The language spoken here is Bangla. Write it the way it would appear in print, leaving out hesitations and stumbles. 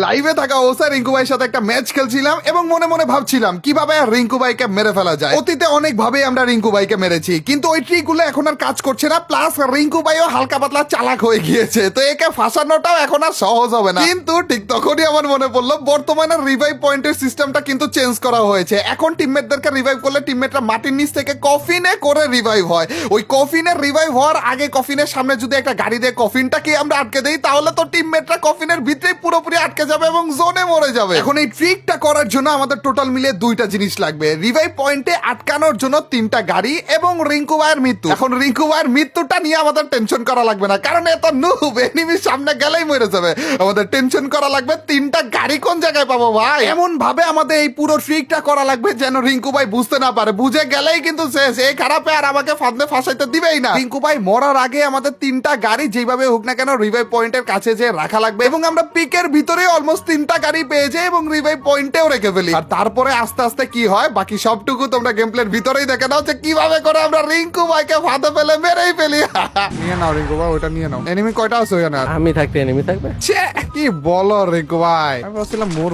লাইভে থাকা অবস্থায় রিঙ্কু ভাইয়ের সাথে একটা ম্যাচ খেলছিলাম এবং মনে মনে ভাবছিলাম কিভাবে রিঙ্কু ভাইকে মেরে ফেলা যায়। অতীতে অনেক ভাবে আমরা রিঙ্কু ভাইকে মেরেছি, কিন্তু ওই ট্রিক গুলো এখন আর কাজ করছে না। প্লাস রিঙ্কু ভাইও হালকা পাতলা চালাক হয়ে গিয়েছে, তো একে ফাঁসানোটাও এখন আর সহজ হবে না। কিন্তু ঠিক তখনই আমার মনে পড়লো বর্তমানে রিভাইভ পয়েন্টের সিস্টেমটা কিন্তু চেঞ্জ করা হয়েছে। এখন টিমমেটদেরকে রিভাইভ করলে টিমমেটরা মাটির নিচ থেকে কফিনে করে রিভাইভ হয়। ওই কফিনের রিভাইভ হওয়ার আগে কফিনের সামনে যদি একটা গাড়ি দিয়ে কফিনটাকে আমরা আটকে দেই, তাহলে তো টিমমেটরা কফিনের ভিতরে পুরোপুরি আটকে যাবে এবং জোনে মরে যাবে। এখন এই ট্রিকটা করার জন্য আমাদের টোটাল মিলে দুইটা জিনিস লাগবে। রিভাইভ পয়েন্টে আটকানোর জন্য 3টা গাড়ি এবং রিঙ্কু ভাইয়ের মৃত্যু। এখন রিঙ্কু ভাইয়ের মৃত্যুটা নিয়ে আমাদের টেনশন করা লাগবে না, কারণ এত নুব, এনিমির সামনে গেলেই মরে যাবে। আমাদের টেনশন করা লাগবে 3টা গাড়ি কোন জায়গায় পাবো ভাই। এমন ভাবে আমাদের এই পুরো ট্রিকটা করা লাগবে যেন রিঙ্কু ভাই বুঝতে না পারে। বুঝে গেলেই কিন্তু শেষ, এই খারাপে আর আমাকে ফাঁদে ফাঁসাইতে দিবেই না। রিঙ্কু ভাই মরার আগে আমাদের 3টা গাড়ি যেভাবে হোক না কেন রিভাইভ পয়েন্টের কাছে যে রাখা লাগবে, এবং আমরা পিকের ভিতরে অলমোস্ট 3টা গাড়ি পেয়ে যাই এবং রিভাইভ পয়েন্টেও রেখে ফেলি। আর তারপরে আস্তে আস্তে কি হয় বাকি সবটুকু তোমরা গেম প্লের ভিতরেই দেখে নাও যে কিভাবে করে আমরা রিঙ্কু ভাইকে ফাঁদে ফেলে মেরেই ফেলি। নিয়ে নাও রিঙ্কু ভাই, ওটা নিয়ে নাও। এনিমি কয়টা আছে ওখানে? আমি থাকতে এনিমি থাকবে। কি বলো রিঙ্কু ভাই, আমি ভাবছিলাম